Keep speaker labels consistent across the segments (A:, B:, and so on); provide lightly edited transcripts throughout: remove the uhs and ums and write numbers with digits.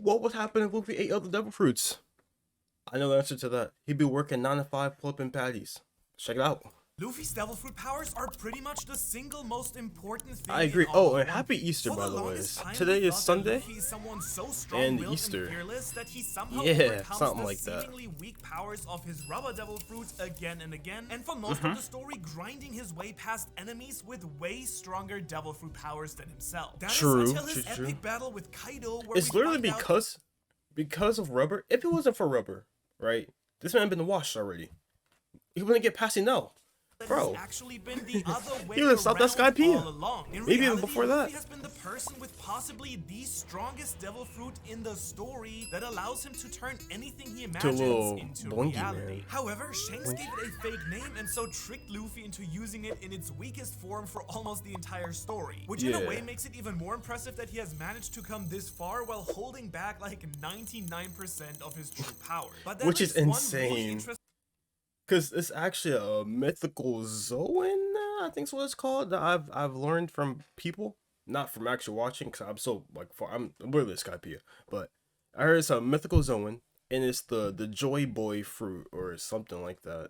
A: what would happen if Luffy ate other devil fruits? I know the answer to that. He'd be working 9 to 5 flipping patties. Check it out.
B: Luffy's devil fruit powers are pretty much the single most important thing.
A: I agree. Oh, and happy Easter, by the way. Today is Sunday and Easter. Yeah, something like that.
B: Weak powers of his rubber devil fruit again and again, and for most of the story, grinding his way past enemies with way stronger devil fruit powers than himself. That is until his epic battle with Kaido, where
A: it's literally because of rubber. If it wasn't for rubber, right? This man been washed already. He wouldn't get past no. Bro,
B: actually been the other way
A: he would have stopped that Skypiea. Maybe even before that.
B: He has been the person with possibly the strongest devil fruit in the story that allows him to turn anything he imagines into reality.
A: Man.
B: However, Shanks gave it a fake name and so tricked Luffy into using it in its weakest form for almost the entire story. Which in a way makes it even more impressive that he has managed to come this far while holding back like 99% of his true power. But
A: which is insane. Because it's actually a mythical Zoan, I think is what it's called, that I've learned from people, not from actually watching, because I'm so like I'm really a Skypiea, but I heard it's a mythical Zoan, and it's the Joy Boy fruit or something like that.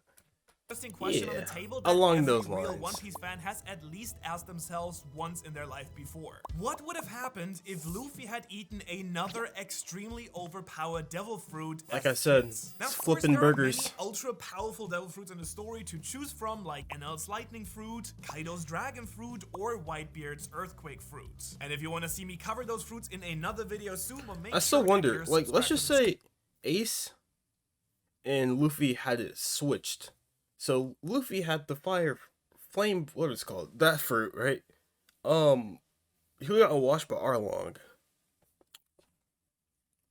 B: Interesting question on the table that
A: along those
B: every real
A: lines.
B: One Piece fan has at least asked themselves once in their life before. What would have happened if Luffy had eaten another extremely overpowered devil fruit?
A: Like I said,
B: now,
A: flipping burgers.
B: There are many ultra powerful devil fruits in the story to choose from, like Enel's lightning fruit, Kaido's dragon fruit, or Whitebeard's earthquake fruit. And if you want to see me cover those fruits in another video soon, well, make
A: I still
B: sure
A: wonder, like, let's just say Ace and Luffy had it switched. So Luffy had the flame, what is it called? That fruit, right? He got washed by Arlong.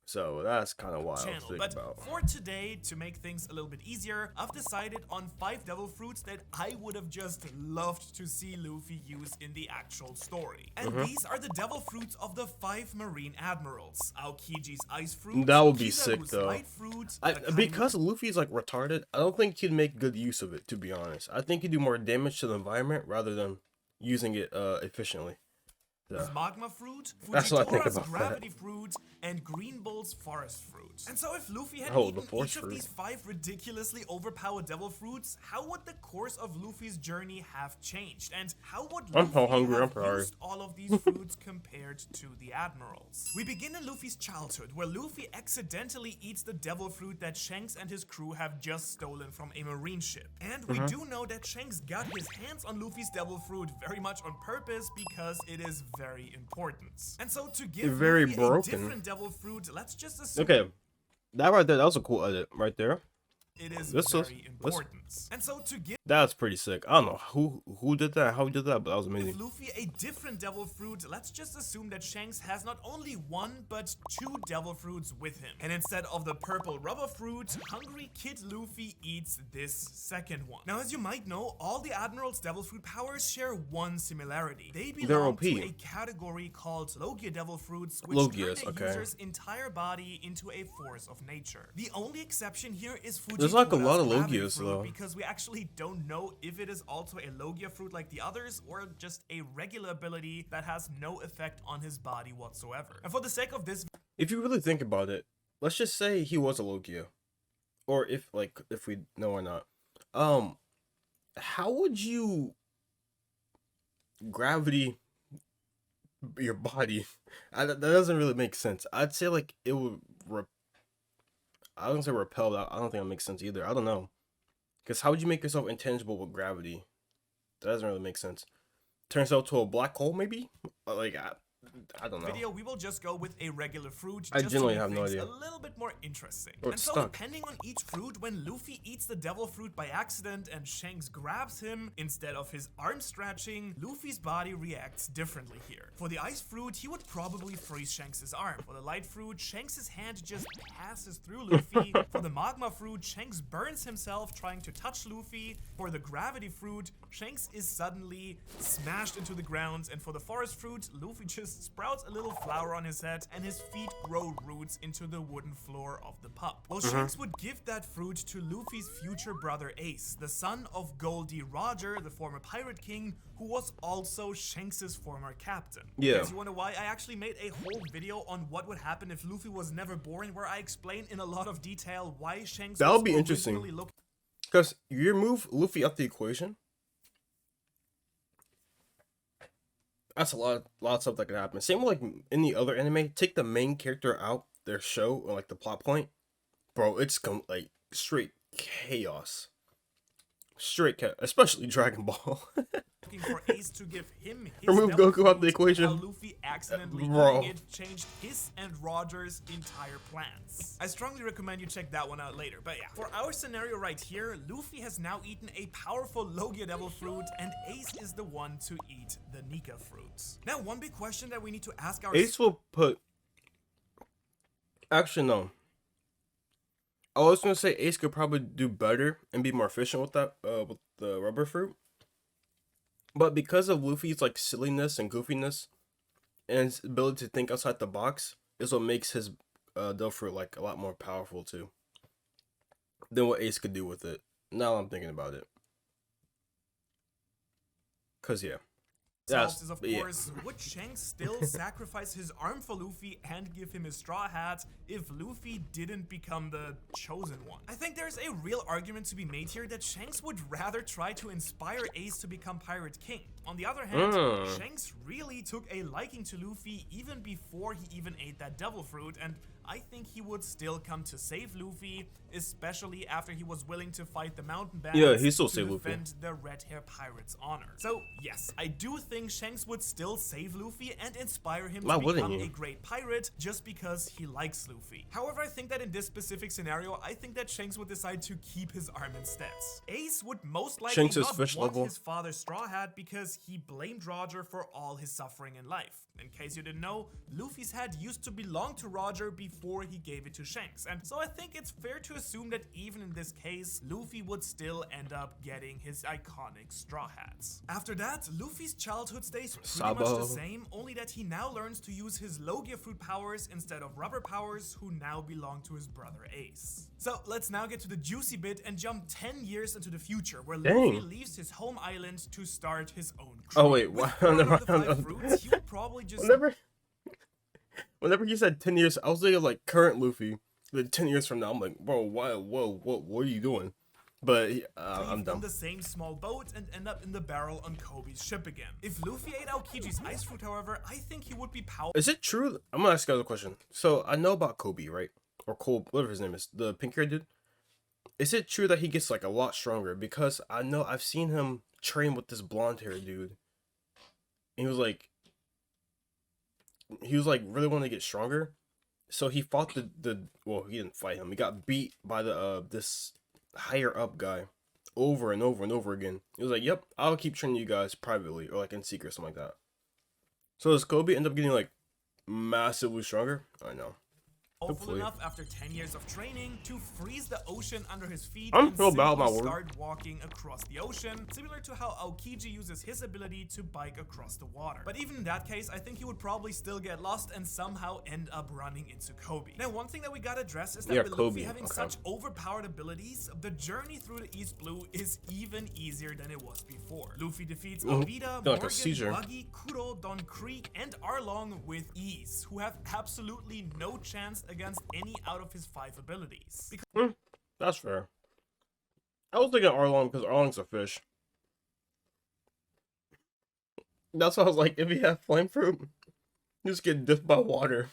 A: So that's kind of what I was thinking about.
B: For today, to make things a little bit easier, I've decided on 5 devil fruits that I would have just loved to see Luffy use in the actual story. And these are the devil fruits of the 5 marine admirals. Aokiji's ice fruit.
A: That would be sick
B: Kizaru's
A: though.
B: light fruit,
A: because Luffy's like retarded, I don't think he'd make good use of it, to be honest. I think he'd do more damage to the environment rather than using it efficiently.
B: Magma fruit,
A: Fujitora's
B: gravity fruit, and Green Bull's forest fruit. And so if Luffy had eaten each of these 5 ridiculously overpowered devil fruits, how would the course of Luffy's journey have changed? And how would Luffy have used all of these fruits compared to the admirals? We begin in Luffy's childhood, where Luffy accidentally eats the devil fruit that Shanks and his crew have just stolen from a marine ship. And we do know that Shanks got his hands on Luffy's devil fruit very much on purpose because it is very important. And so to give Luffy a different devil fruit, let's just assume
A: that right there, that was a cool edit right there.
B: It is very important. And so to give
A: that's pretty sick. I don't know who did that, how he did that, but that was amazing.
B: Luffy a different devil fruit, let's just assume that Shanks has not only 1 but 2 devil fruits with him. And instead of the purple rubber fruit, hungry kid Luffy eats this second one. Now, as you might know, all the Admiral's devil fruit powers share one similarity. They belong to a category called Logia devil fruits, which turn a user's entire body into a force of nature. The only exception here is Fuji.
A: There's like a lot of Logias though.
B: Because we actually don't know if it is also a Logia fruit like the others or just a regular ability that has no effect on his body whatsoever. And for the sake of this,
A: if you really think about it, let's just say he was a Logia. Or if we know or not. How would you gravity your body? That doesn't really make sense. I'd say like it would I don't say repel. I don't think that makes sense either. I don't know. Because how would you make yourself intangible with gravity? That doesn't really make sense. Turns out to a black hole, maybe? Like, I don't know.
B: We will just go with a regular fruit.
A: I genuinely have no idea.
B: A little bit more interesting.
A: Or
B: and so
A: stuck.
B: Depending on each fruit, when Luffy eats the devil fruit by accident and Shanks grabs him, instead of his arm stretching, Luffy's body reacts differently here. For the ice fruit, he would probably freeze Shanks' arm. For the light fruit, Shanks' hand just passes through Luffy. For the magma fruit, Shanks burns himself trying to touch Luffy. For the gravity fruit, Shanks is suddenly smashed into the ground, and for the forest fruit, Luffy just sprouts a little flower on his head and his feet grow roots into the wooden floor of the pub. Well, Shanks would give that fruit to Luffy's future brother Ace, the son of Goldie Roger, the former pirate king, who was also Shanks's former captain.
A: Yeah.
B: Because you wonder why? I actually made a whole video on what would happen if Luffy was never born, where I explain in a lot of detail why Shanks
A: that would
B: was
A: be interesting. Because you remove Luffy out the equation, that's a lot of stuff that could happen. Same like in the other anime, take the main character out their show or like the plot point, bro. It's like straight chaos, especially Dragon Ball.
B: Looking for Ace to give him his
A: remove Goku out the equation.
B: While Luffy accidentally eating it changed his and Roger's entire plans. I strongly recommend you check that one out later. But yeah, for our scenario right here, Luffy has now eaten a powerful Logia Devil fruit, and Ace is the one to eat the Nika fruits. Now, one big question that we need to ask ourselves.
A: Ace will put. Actually, no. I was gonna say Ace could probably do better and be more efficient with that, with the rubber fruit. But because of Luffy's like silliness and goofiness, and his ability to think outside the box, is what makes his devil fruit like a lot more powerful too than what Ace could do with it. Now I'm thinking about it. Cause yeah.
B: Is of course, would Shanks still sacrifice his arm for Luffy and give him his straw hat if Luffy didn't become the chosen one? I think there's a real argument to be made here that Shanks would rather try to inspire Ace to become Pirate King. On the other hand, Shanks really took a liking to Luffy even before he even ate that devil fruit, and I think he would still come to save Luffy, especially after he was willing to fight the mountain bandits to defend the Red Hair Pirate's honor. So yes, I do think Shanks would still save Luffy and inspire him to become a great pirate just because he likes Luffy. However, I think that in this specific scenario, I think that Shanks would decide to keep his arm instead. Ace would most likely not want his father's straw hat because he blamed Roger for all his suffering in life. In case you didn't know, Luffy's head used to belong to Roger before he gave it to Shanks, and so I think it's fair to assume that even in this case, Luffy would still end up getting his iconic straw hats. After that, Luffy's childhood stays pretty much the same, only that he now learns to use his Logia fruit powers instead of rubber powers, who now belong to his brother Ace. So let's now get to the juicy bit and jump 10 years into the future, where Luffy leaves his home island to start his own crew.
A: Oh wait, what?
B: Fruits, he would probably just...
A: Whenever you said 10 years, I was thinking like current Luffy. But 10 years from now, I'm like, bro, what are you doing? But I'm done.
B: On the same small boat and end up in the barrel on Kobe's ship again. If Luffy ate Aokiji's ice fruit, however, I think he would be powerful.
A: Is it true? I'm gonna ask you another question. So I know about Kobe, right? Or Cole, whatever his name is, the pink hair dude. Is it true that he gets like a lot stronger? Because I know I've seen him train with this blonde hair dude. And he was like really wanting to get stronger. So he fought well, he didn't fight him. He got beat by the this higher up guy over and over and over again. He was like, "Yep, I'll keep training you guys privately or like in secret, something like that." So does Kobe end up getting like massively stronger? I know.
B: Hopeful enough after 10 years of training to freeze the ocean under his feet
A: and
B: start walking across the ocean, similar to how Aokiji uses his ability to bike across the water. But even in that case, I think he would probably still get lost and somehow end up running into Kobe. Now, one thing that we gotta address is that with Luffy having such overpowered abilities, the journey through the East Blue is even easier than it was before. Luffy defeats Alvida, Morgan, Buggy, Kuro, Don Krieg, and Arlong with ease, who have absolutely no chance against any out of his 5 abilities.
A: That's fair. I was thinking Arlong because Arlong's a fish. That's why I was like, if he had flame fruit, you just get dipped by water.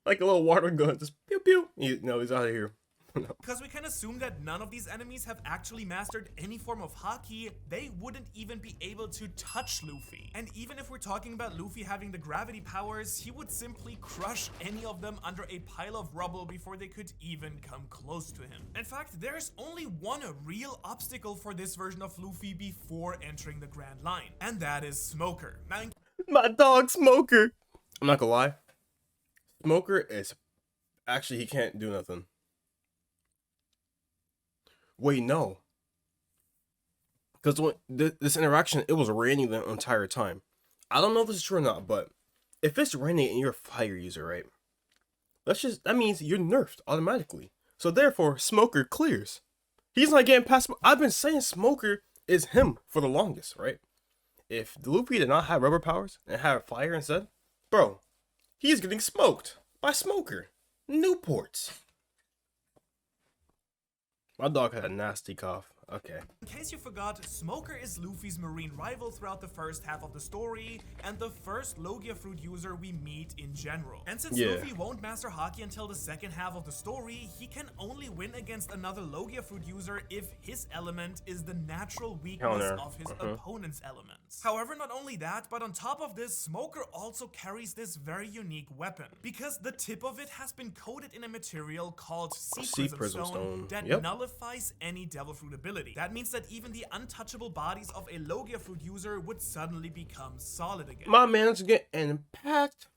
A: Like a little water gun, just pew pew. No, he's out of here.
B: Because we can assume that none of these enemies have actually mastered any form of haki, they wouldn't even be able to touch Luffy. And even if we're talking about Luffy having the gravity powers, he would simply crush any of them under a pile of rubble before they could even come close to him. In fact, there's only one real obstacle for this version of Luffy before entering the Grand Line, and that is Smoker. Now,
A: my dog Smoker! I'm not gonna lie. Smoker is... Actually, he can't do nothing. Wait, no. Because when this interaction, it was raining the entire time. I don't know if this is true or not, but if it's raining and you're a fire user, right? That means you're nerfed automatically. So therefore, Smoker clears. He's not getting past. I've been saying Smoker is him for the longest, right? If Luffy did not have rubber powers and had fire instead, bro, he's getting smoked by Smoker. Newports. My dog had a nasty cough. Okay.
B: In case you forgot, Smoker is Luffy's marine rival throughout the first half of the story, and the first Logia fruit user we meet in general. And since Luffy won't master Haki until the second half of the story, he can only win against another Logia fruit user if his element is the natural weakness of his opponent's elements. However, not only that, but on top of this, Smoker also carries this very unique weapon, because the tip of it has been coated in a material called Sea Prism Stone that nullifies any Devil Fruit ability. That means that even the untouchable bodies of a Logia fruit user would suddenly become solid again.
A: My man's getting impact.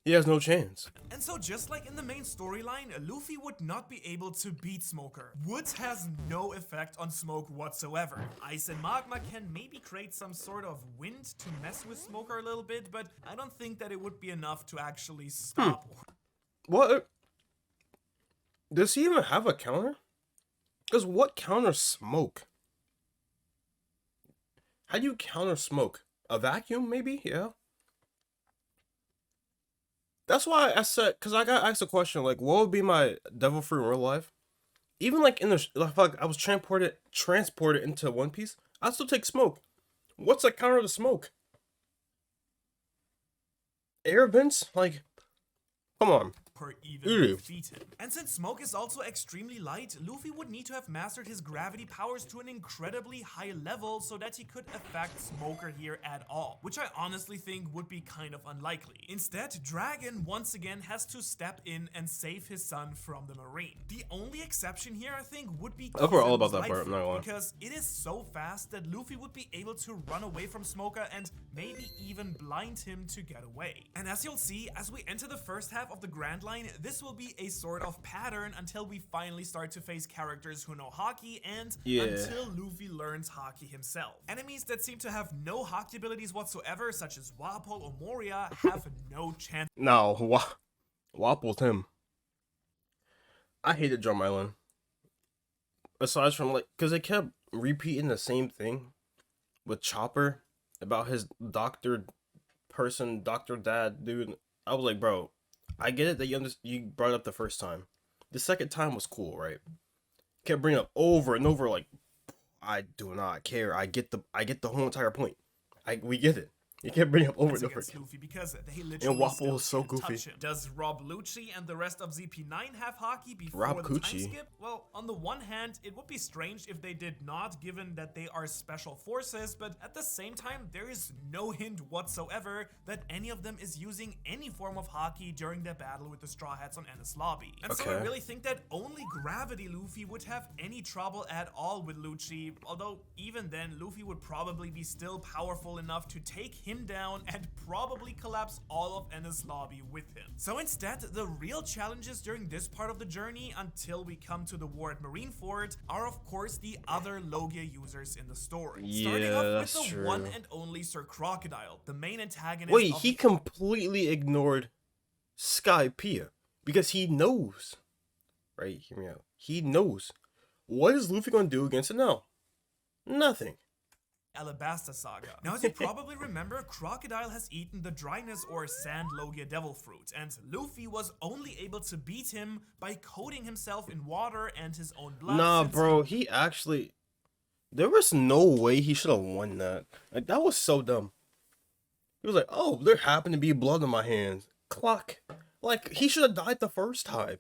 A: He has no chance.
B: And so just like in the main storyline, Luffy would not be able to beat Smoker. Woods has no effect on Smoke whatsoever. Ice and Magma can maybe create some sort of wind to mess with Smoker a little bit, but I don't think that it would be enough to actually stop.
A: What? Does he even have a counter? Because what counters smoke? How do you counter smoke? A vacuum, maybe? Yeah. That's why I said, because I got asked a question, like, what would be my devil fruit in real life? Even like in the, like I was transported into One Piece, I'd still take smoke. What's a counter to smoke? Air vents? Like, come on.
B: Even defeat him. And since Smoke is also extremely light, Luffy would need to have mastered his gravity powers to an incredibly high level so that he could affect Smoker here at all, which I honestly think would be kind of unlikely. Instead, Dragon once again has to step in and save his son from the marine. The only exception here, I think, would be
A: all about that part, I'm not gonna lie.
B: because it is so fast that Luffy would be able to run away from Smoker and maybe even blind him to get away. And as you'll see, as we enter the first half of the Grand Line, this will be a sort of pattern until we finally start to face characters who know Haki and until Luffy learns Haki himself. Enemies that seem to have no Haki abilities whatsoever, such as Wapol or Moria, have no chance.
A: No, Wapol's him. I hated Drum Island. Aside from like, because they kept repeating the same thing with Chopper about his doctor dad dude. I was like, bro, I get it that you brought it up the first time. The second time was cool, right? Kept bringing up over and over, like, I do not care. I get the whole entire point. We get it. You can't bring up over and over again.
B: Luffy because they literally
A: and Wapol is so goofy.
B: Does Rob Lucci and the rest of ZP9 have Haki before the time skip? Well, on the one hand, it would be strange if they did not, given that they are special forces, but at the same time, there is no hint whatsoever that any of them is using any form of Haki during their battle with the Straw Hats on Enies Lobby. And so I really think that only Gravity Luffy would have any trouble at all with Lucci, although even then, Luffy would probably be still powerful enough to take him down and probably collapse all of Enies Lobby with him. So instead, the real challenges during this part of the journey until we come to the war at Marineford are of course the other Logia users in the story. Starting off with the one and only Sir Crocodile, the main antagonist.
A: Wait, he completely ignored Skypiea because he knows. Right, hear me out. He knows. What is Luffy gonna do against it now? Nothing.
B: Alabasta Saga. Now, as you probably remember, Crocodile has eaten the dryness or sand Logia devil fruit, and Luffy was only able to beat him by coating himself in water and his own blood.
A: Nah, bro, he actually... There was no way he should have won that. Like, that was so dumb. He was like, oh, there happened to be blood on my hands. Clock. Like, he should have died the first time.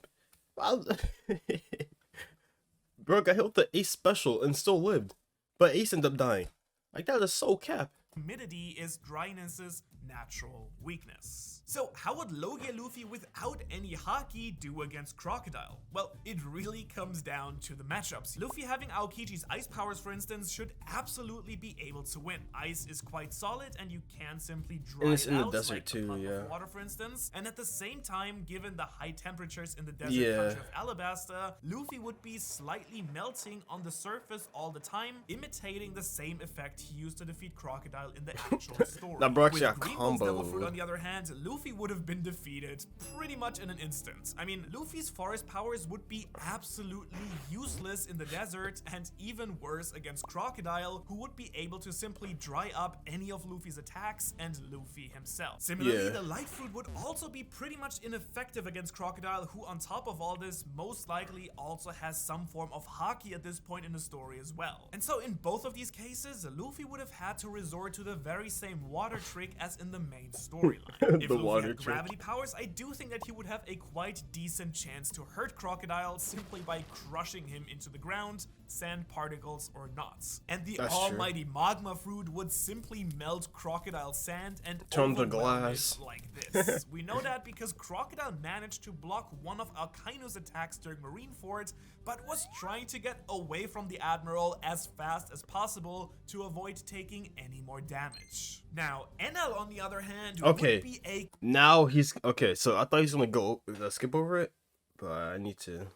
A: Bro got hit with the Ace special and still lived. But Ace ended up dying. Like, that is so cap.
B: humidity is dryness's natural weakness. So how would Logia Luffy without any haki do against Crocodile? Well, it really comes down to the matchups. Luffy having Aokiji's ice powers, for instance, should absolutely be able to win. Ice is quite solid and you can simply dry it
A: in the
B: out,
A: desert
B: like
A: too,
B: of water, for instance. And at the same time, given the high temperatures in the desert country of Alabasta, Luffy would be slightly melting on the surface all the time, imitating the same effect he used to defeat Crocodile in the actual story.
A: That bro actually
B: With
A: a
B: Green
A: combo.
B: Bull's Devil Fruit, on the other hand, Luffy would have been defeated pretty much in an instant. I mean, Luffy's forest powers would be absolutely useless in the desert, and even worse against Crocodile, who would be able to simply dry up any of Luffy's attacks and Luffy himself. Similarly, the Light Fruit would also be pretty much ineffective against Crocodile, who on top of all this most likely also has some form of haki at this point in the story as well. And so in both of these cases, Luffy would have had to resort to the very same water trick as in the main storyline. If Luffy had gravity powers, I do think that he would have a quite decent chance to hurt Crocodile simply by crushing him into the ground, sand particles or not. And the almighty magma fruit would simply melt Crocodile's sand and
A: turn the glass
B: like this. We know that because Crocodile managed to block one of Akaino's attacks during Marineford, but was trying to get away from the Admiral as fast as possible to avoid taking any more damage. Now, Enel, on the other hand, would be a...
A: Now he's... Okay, so I thought he was gonna go skip over it, but I need to...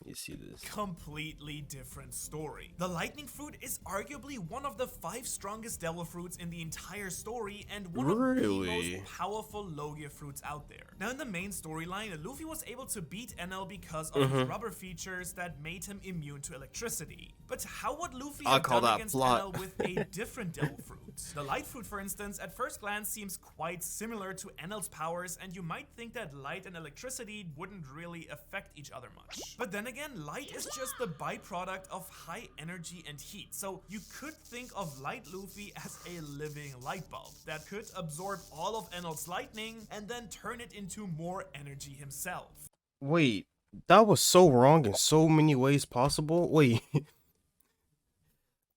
A: You see this.
B: Completely different story. The lightning fruit is arguably one of the 5 strongest devil fruits in the entire story and one of the most powerful Logia fruits out there. Now in the main storyline, Luffy was able to beat Enel because of his rubber features that made him immune to electricity. But how would Luffy have done against Enel with a different devil fruit? The light fruit, for instance, at first glance seems quite similar to Enel's powers, and you might think that light and electricity wouldn't really affect each other much. But then again, light is just the byproduct of high energy and heat, so you could think of Light Luffy as a living light bulb that could absorb all of Enel's lightning and then turn it into more energy himself.
A: Wait, that was so wrong in so many ways possible. Wait,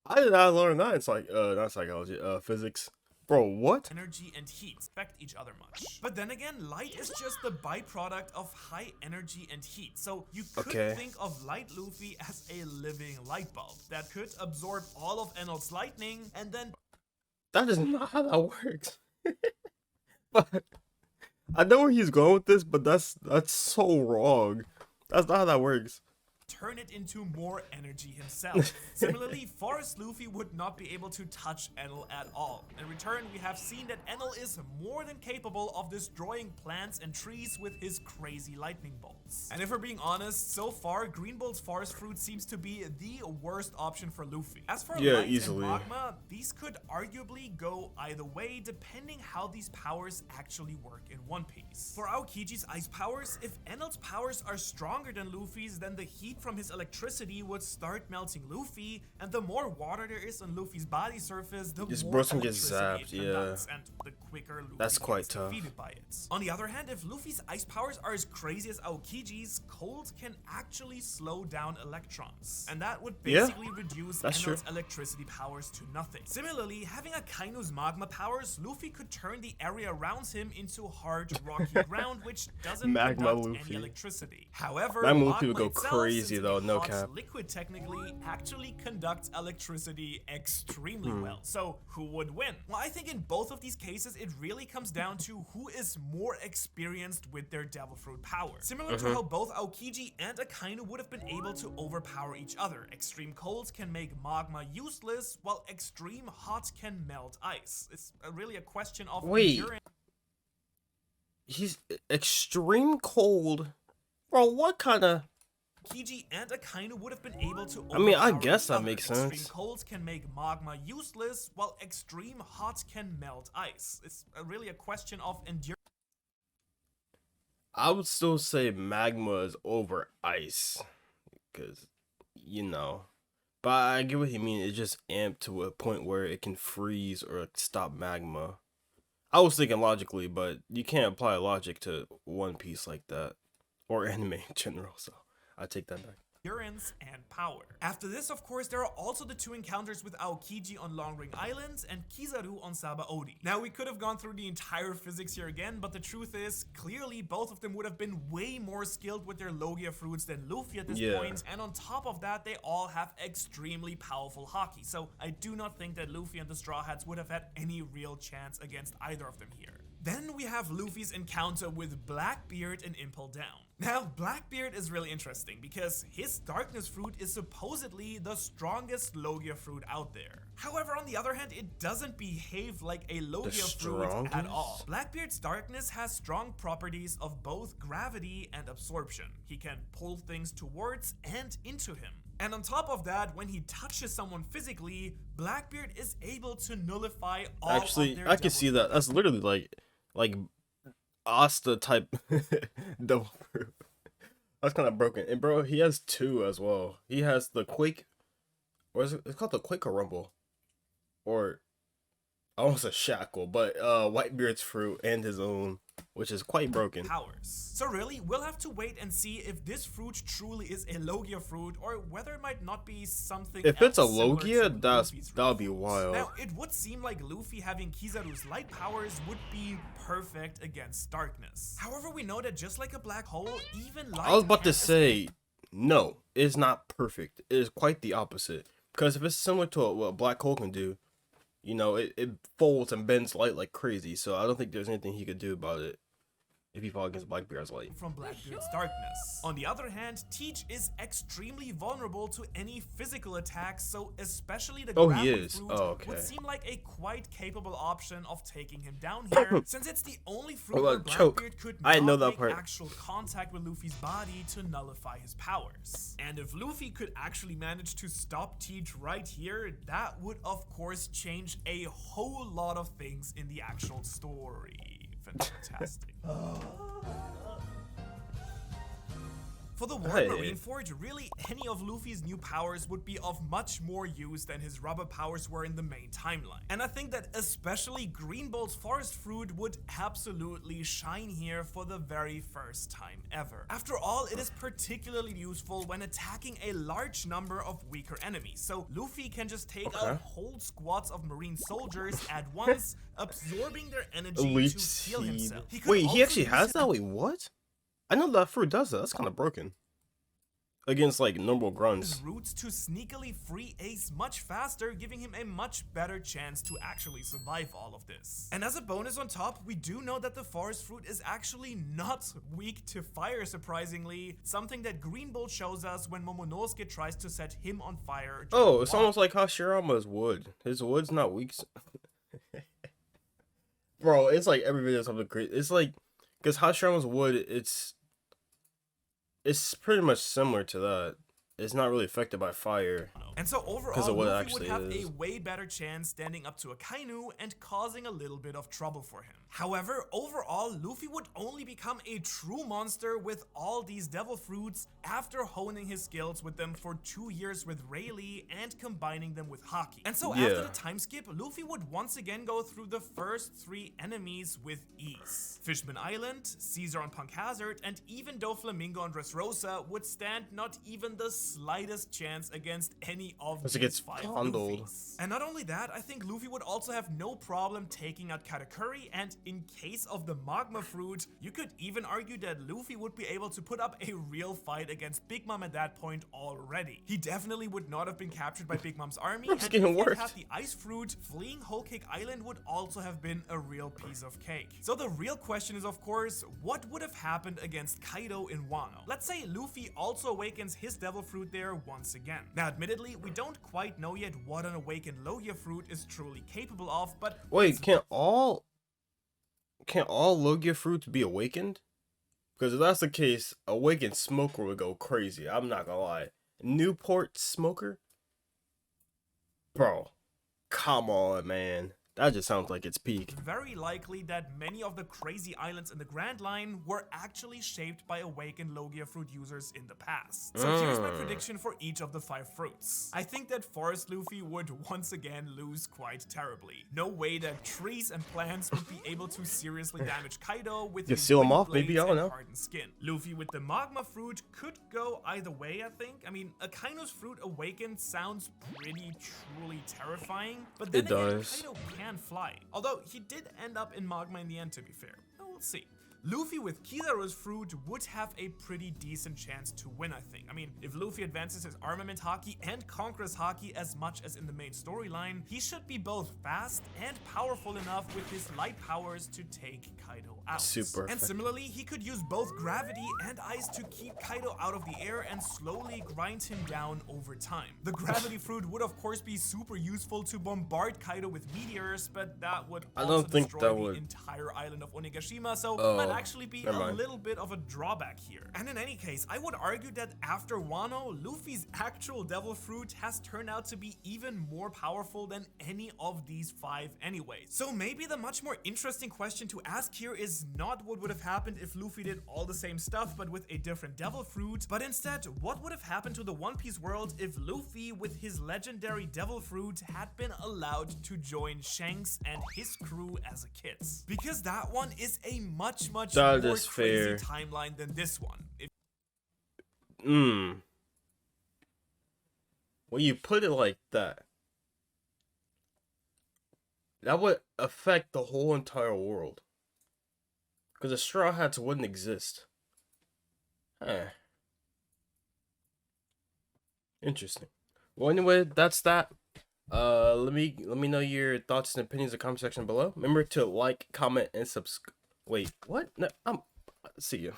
A: I did not learn that. It's like not psychology, physics. Bro, what?
B: Energy and heat affect each other much. But then again, light is just the byproduct of high energy and heat. So you could think of Light Luffy as a living light bulb that could absorb all of Enel's lightning and then...
A: That is not how that works. But I know where he's going with this, but that's so wrong. That's not how that works.
B: Turn it into more energy himself. Similarly, Forest Luffy would not be able to touch Enel at all. In return, we have seen that Enel is more than capable of destroying plants and trees with his crazy lightning bolts. And if we're being honest, so far, Green Bull's Forest Fruit seems to be the worst option for Luffy. As for Light and Magma, these could arguably go either way depending how these powers actually work in One Piece. For Aokiji's ice powers, if Enel's powers are stronger than Luffy's, then the heat from his electricity would start melting Luffy, and the more water there is on Luffy's body surface, the more electricity it conducts, and the quicker Luffy gets defeated by it. On the other hand, if Luffy's ice powers are as crazy as Aokiji's, cold can actually slow down electrons, and that would basically reduce Enel's electricity powers to nothing. Similarly, having Akaino's magma powers, Luffy could turn the area around him into hard, rocky ground, which doesn't conduct any electricity. However,
A: Luffy would go crazy though, no cap.
B: Liquid technically actually conducts electricity extremely well. So who would win? Well, I think in both of these cases, it really comes down to who is more experienced with their Devil Fruit power. Similar to how both Aokiji and Akainu would have been able to overpower each other. Extreme cold can make magma useless, while extreme hot can melt ice. It's really a question of endurance.
A: He's extreme cold? Bro, what kind of...
B: Aokiji and Akainu would have been able to overpower
A: I mean, I guess that makes sense.
B: Extreme cold can make magma useless, while extreme hot can melt ice. It's really a question of endurance.
A: I would still say magma is over ice, because, you know. But I get what you mean. It's just amped to a point where it can freeze or stop magma. I was thinking logically, but you can't apply logic to One Piece like that. Or anime in general, so I take that back.
B: endurance and power. After this, of course, there are also the 2 encounters with Aokiji on Long Ring Islands and Kizaru on Sabaody. Now, we could have gone through the entire physics here again, but the truth is, clearly both of them would have been way more skilled with their Logia fruits than Luffy at this point, and on top of that, they all have extremely powerful haki, so I do not think that Luffy and the Straw Hats would have had any real chance against either of them here. Then we have Luffy's encounter with Blackbeard and Impel Down. Now, Blackbeard is really interesting because his Darkness fruit is supposedly the strongest Logia fruit out there. However, on the other hand, it doesn't behave like a Logia fruit at all. Blackbeard's Darkness has strong properties of both gravity and absorption. He can pull things towards and into him. And on top of that, when he touches someone physically, Blackbeard is able to nullify all of their
A: I can see that. That's literally like Asta type double fruit. That's kind of broken. And bro, he has 2 as well. He has the Quake, or is it? It's called the Quake or Rumble, or almost a Shackle, but Whitebeard's fruit and his own, which is quite broken.
B: Powers. So really, we'll have to wait and see if this fruit truly is a Logia fruit or whether it might not be something
A: If
B: else
A: it's a Logia,
B: Luffy's
A: that'll be wild.
B: Now, it would seem like Luffy having Kizaru's light powers would be perfect against darkness. However, we know that just like a black hole, even light...
A: I was about to say, no, it's not perfect. It is quite the opposite. Because if it's similar to what a black hole can do, you know, it folds and bends light like crazy. So I don't think there's anything he could do about it if he fought against Blackbeard's light.
B: From Blackbeard's darkness. On the other hand, Teach is extremely vulnerable to any physical attacks, so especially the grappling fruit would seem like a quite capable option of taking him down here, since it's the only fruit where Blackbeard could not make actual contact with Luffy's body to nullify his powers. And if Luffy could actually manage to stop Teach right here, that would of course change a whole lot of things in the actual story. Fantastic. For the War Marineford, really any of Luffy's new powers would be of much more use than his rubber powers were in the main timeline. And I think that especially Greenbolt's Forest Fruit would absolutely shine here for the very first time ever. After all, it is particularly useful when attacking a large number of weaker enemies, so Luffy can just take out whole squads of marine soldiers at once, absorbing their energy to heal himself.
A: Wait, he actually has that? Wait, what? I know that fruit does that. That's kind of broken. Against like normal grunts.
B: Roots to sneakily free Ace much faster, giving him a much better chance to actually survive all of this. And as a bonus on top, we do know that the Forest Fruit is actually not weak to fire, surprisingly. Something that Greenbolt shows us when Momonosuke tries to set him on fire.
A: Oh, it's almost like Hashirama's wood. His wood's not weak. Bro, it's like every video something crazy. It's like, because Hashirama's wood, it's pretty much similar to that. It's not really affected by fire.
B: And so overall, Luffy would have a way better chance standing up to a Kainu and causing a little bit of trouble for him. However, overall, Luffy would only become a true monster with all these devil fruits after honing his skills with them for 2 years with Rayleigh and combining them with Haki. And so after the time skip, Luffy would once again go through the first 3 enemies with ease. Fishman Island, Caesar on Punk Hazard, and even Doflamingo and Dressrosa would stand not even the slightest chance against any of these 5 Luffys. And not only that, I think Luffy would also have no problem taking out Katakuri, and in case of the Magma Fruit, you could even argue that Luffy would be able to put up a real fight against Big Mom at that point already. He definitely would not have been captured by Big Mom's army, and if he had had the Ice Fruit, fleeing Whole Cake Island would also have been a real piece of cake. So the real question is, of course, what would have happened against Kaido in Wano? Let's say Luffy also awakens his Devil Fruit there once again. Now, admittedly, we don't quite know yet what an awakened Logia fruit is truly capable of, but
A: wait, can all Logia fruits be awakened? Because if that's the case, awakened Smoker would go crazy. I'm not gonna lie. Newport Smoker? Bro, come on, man. That just sounds like it's peak.
B: Very likely that many of the crazy islands in the Grand Line were actually shaped by awakened Logia fruit users in the past. So here's my prediction for each of the 5 fruits. I think that Forest Luffy would once again lose quite terribly. No way that trees and plants would be able to seriously damage Kaido with his
A: seal him
B: wind
A: off, maybe,
B: blades
A: I don't
B: and
A: know.
B: hardened skin. Luffy with the magma fruit could go either way, I think. I mean, Akaino's fruit awakened sounds pretty truly terrifying, but then again, Kaido can fly. Although he did end up in magma in the end, to be fair. Well, we'll see. Luffy with Kizaru's fruit would have a pretty decent chance to win, I think. I mean, if Luffy advances his armament haki and conquers haki as much as in the main storyline, he should be both fast and powerful enough with his light powers to take Kaido out.
A: Super.
B: And similarly, he could use both gravity and ice to keep Kaido out of the air and slowly grind him down over time. The gravity fruit would of course be super useful to bombard Kaido with meteors, but that would also destroy the entire island of Onigashima, so might actually be a little bit of a drawback here. And in any case, I would argue that after Wano, Luffy's actual devil fruit has turned out to be even more powerful than any of these 5 anyway. So maybe the much more interesting question to ask here is not what would have happened if Luffy did all the same stuff but with a different devil fruit, but instead what would have happened to the One Piece world if Luffy with his legendary devil fruit had been allowed to join Shanks and his crew as a kid. Because that one is a much more crazy timeline than this one.
A: When you put it like that, that would affect the whole entire world. Because the Straw Hats wouldn't exist. Interesting. Well, anyway, that's that. Let me know your thoughts and opinions in the comment section below. Remember to like, comment, and subscribe. Wait, what? No, see you.